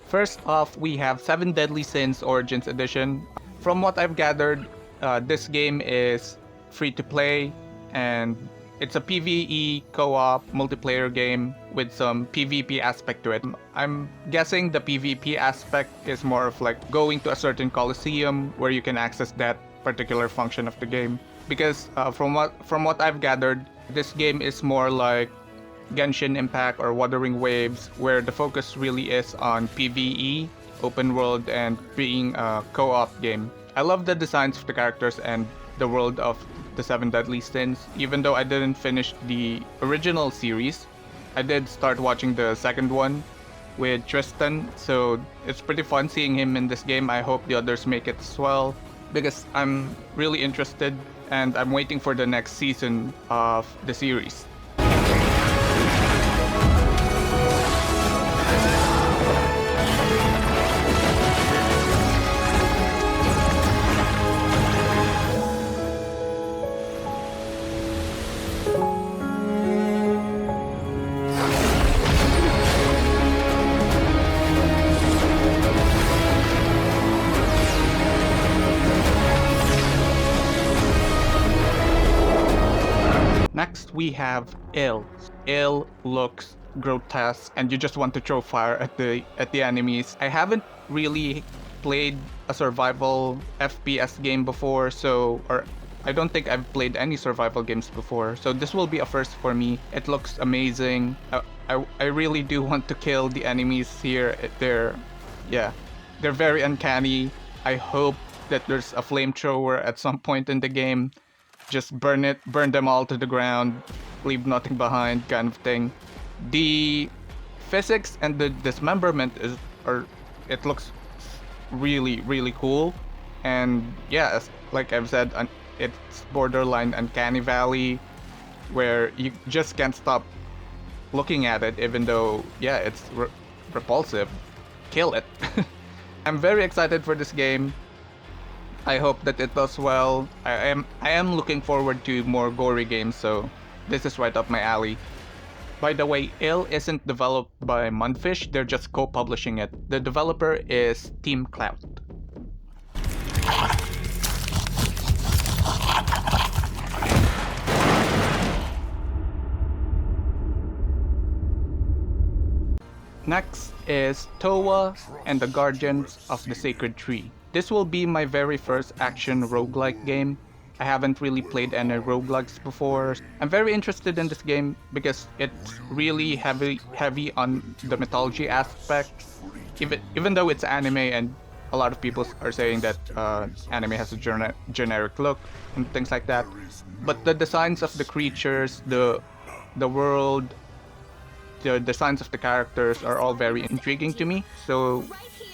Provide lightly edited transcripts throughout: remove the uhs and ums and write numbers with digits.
First off, we have Seven Deadly Sins Origins Edition. From what I've gathered, this game is free to play and it's a PvE co-op multiplayer game with some PvP aspect to it. I'm guessing the PvP aspect is more of like going to a certain coliseum where you can access that particular function of the game. Because from what I've gathered, this game is more like Genshin Impact or Wuthering Waves, where the focus really is on PvE, open world, and being a co-op game. I love the designs of the characters and the world of the Seven Deadly Sins. Even though I didn't finish the original series, I did start watching the second one with Tristan, so it's pretty fun seeing him in this game. I hope the others make it as well, because I'm really interested and I'm waiting for the next season of the series. Next, we have Ill. Ill looks grotesque, and you just want to throw fire at the enemies. I haven't really played a survival FPS game before, or I don't think I've played any survival games before, so this will be a first for me. It looks amazing. I really do want to kill the enemies here. They're very uncanny. I hope that there's a flamethrower at some point in the game. Just burn them all to the ground, leave nothing behind, kind of thing. The physics and the dismemberment it looks really, really cool. And yeah, like I've said, it's borderline uncanny valley, where you just can't stop looking at it, even though, yeah, it's repulsive. Kill it. I'm very excited for this game. I hope that it does well. I am looking forward to more gory games, so this is right up my alley. By the way, Ill isn't developed by Mundfish, they're just co-publishing it. The developer is Team Cloud. Next is Towa and the Guardians of the Sacred Tree. This will be my very first action roguelike game. I haven't really played any roguelikes before. I'm very interested in this game because it's really heavy on the mythology aspect. Even though it's anime and a lot of people are saying that anime has a generic look and things like that. But the designs of the creatures, the world, the designs of the characters are all very intriguing to me. So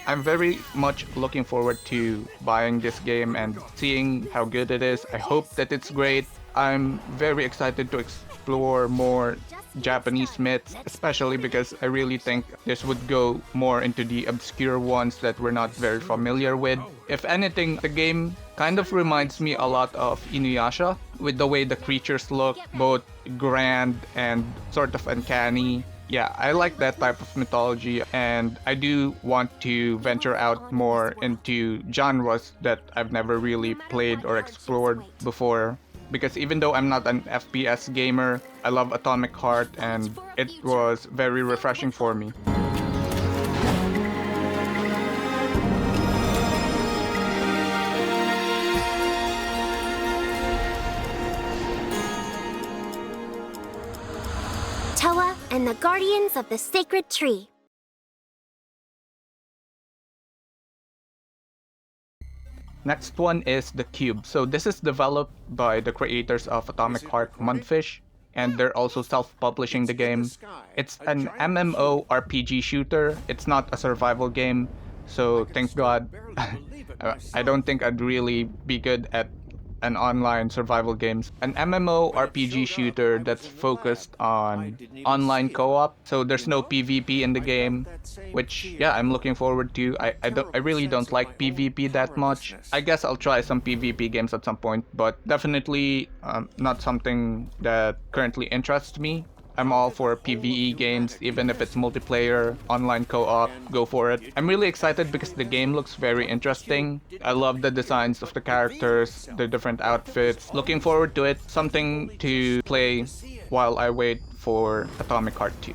I'm very much looking forward to buying this game and seeing how good it is. I hope that it's great. I'm very excited to explore more Japanese myths, especially because I really think this would go more into the obscure ones that we're not very familiar with. If anything, the game kind of reminds me a lot of Inuyasha, with the way the creatures look, both grand and sort of uncanny. Yeah, I like that type of mythology, and I do want to venture out more into genres that I've never really played or explored before. Because even though I'm not an FPS gamer, I love Atomic Heart, and it was very refreshing for me. Towa and the Guardians of the Sacred Tree. Next one is The Cube. So this is developed by the creators of Atomic Heart, Mundfish, and they're also self-publishing the game. It's an MMORPG shooter. It's not a survival game, so thank God. I don't think I'd really be good at an online survival games. An MMORPG shooter that's focused on online co-op, so there's no PvP in the game, which yeah, I'm looking forward to. I really don't like PvP that much. I guess I'll try some PvP games at some point, but definitely not something that currently interests me. I'm all for PvE games, even if it's multiplayer, online co-op, go for it. I'm really excited because the game looks very interesting. I love the designs of the characters, the different outfits. Looking forward to it. Something to play while I wait for Atomic Heart 2.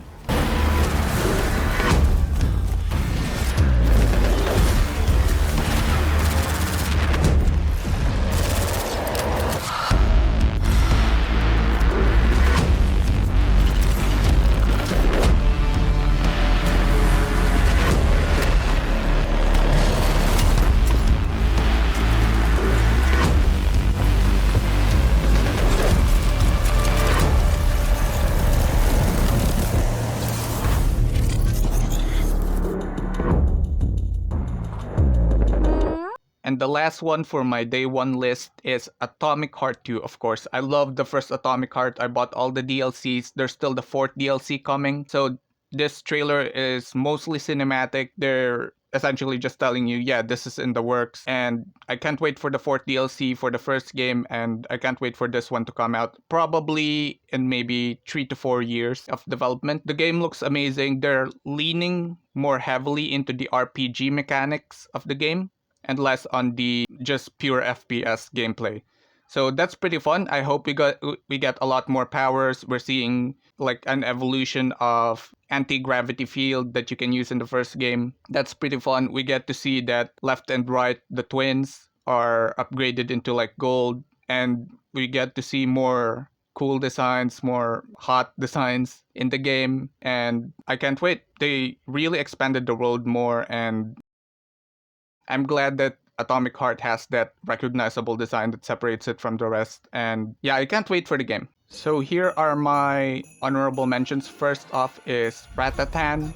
And the last one for my day one list is Atomic Heart 2, of course. I love the first Atomic Heart. I bought all the DLCs. There's still the fourth DLC coming. So this trailer is mostly cinematic. They're essentially just telling you, yeah, this is in the works. And I can't wait for the fourth DLC for the first game. And I can't wait for this one to come out. Probably in maybe 3 to 4 years of development. The game looks amazing. They're leaning more heavily into the RPG mechanics of the game and less on the just pure FPS gameplay. So that's pretty fun. I hope we get a lot more powers. We're seeing like an evolution of anti-gravity field that you can use in the first game. That's pretty fun. We get to see that left and right, the twins are upgraded into like gold, and we get to see more cool designs, more hot designs in the game, and I can't wait. They really expanded the world more, and I'm glad that Atomic Heart has that recognizable design that separates it from the rest. And yeah, I can't wait for the game. So here are my honorable mentions. First off is Ratatan.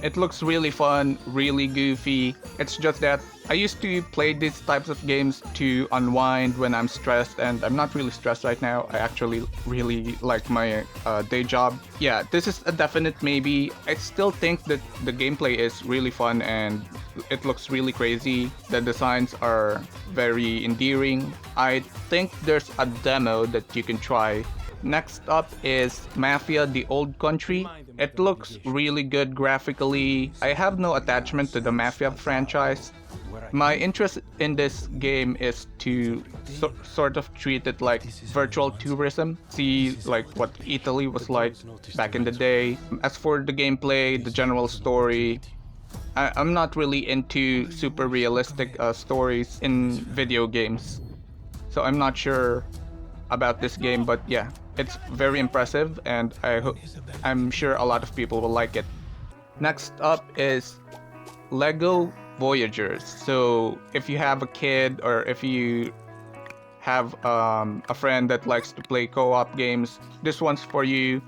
It looks really fun, really goofy. It's just that I used to play these types of games to unwind when I'm stressed, and I'm not really stressed right now. I actually really like my day job. Yeah, this is a definite maybe. I still think that the gameplay is really fun and it looks really crazy. The designs are very endearing. I think there's a demo that you can try. Next up is Mafia: The Old Country. It looks really good graphically. I have no attachment to the Mafia franchise. My interest in this game is to sort of treat it like virtual tourism, see like what Italy was like back in the day. As for the gameplay, the general story, I'm not really into super realistic stories in video games, so I'm not sure about this game, but yeah, it's very impressive and I'm sure a lot of people will like it. Next up is Lego Voyagers. So if you have a kid or if you have a friend that likes to play co-op games, this one's for you.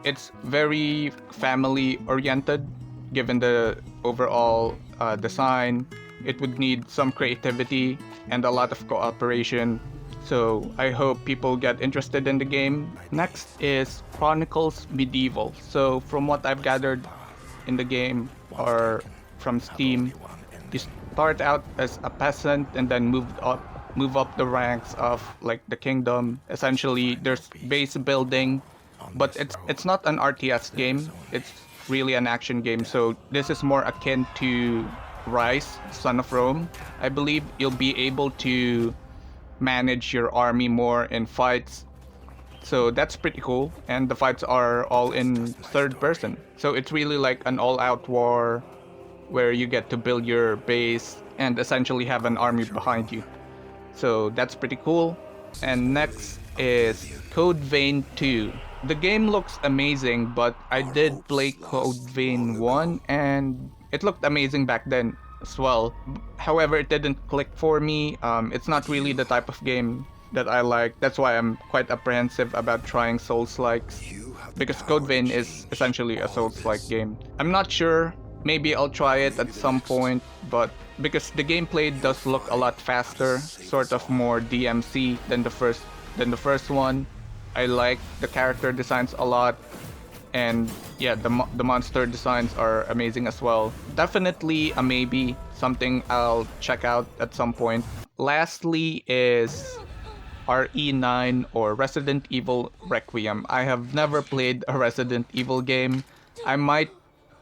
It's very family oriented given the overall design. It would need some creativity and a lot of cooperation. So I hope people get interested in the game. Next is Chronicles Medieval. So from what I've gathered in the game or from Steam, you start out as a peasant and then move up the ranks of like the kingdom. Essentially, there's base building, but it's not an RTS game. It's really an action game. So this is more akin to Rise, Son of Rome. I believe you'll be able to manage your army more in fights. So that's pretty cool. And the fights are all in third person. So it's really like an all-out war where you get to build your base and essentially have an army behind you. So that's pretty cool. And next is Code Vein 2. The game looks amazing, but I did play Code Vein 1 and it looked amazing back then as well. However, it didn't click for me. It's not really the type of game that I like. That's why I'm quite apprehensive about trying Souls-likes, because Code Vein is essentially a Souls-like game. I'm not sure. Maybe I'll try it at some point, but because the gameplay does look a lot faster, sort of more DMC than the first one. I like the character designs a lot. And yeah, the monster designs are amazing as well. Definitely a maybe, something I'll check out at some point. Lastly is RE9 or Resident Evil Requiem. I have never played a Resident Evil game. I might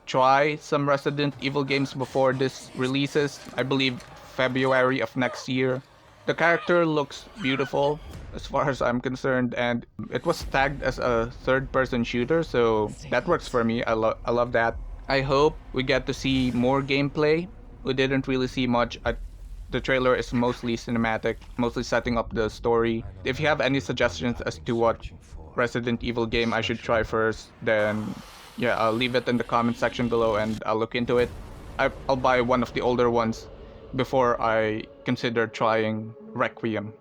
try some Resident Evil games before this releases. I believe February of next year. The character looks beautiful as far as I'm concerned, and it was tagged as a third-person shooter, so that works for me. I love that. I hope we get to see more gameplay. We didn't really see much. The trailer is mostly cinematic, mostly setting up the story. If you have any suggestions as to what Resident Evil game I should try first, then yeah, I'll leave it in the comment section below and I'll look into it. I'll buy one of the older ones before I consider trying Requiem.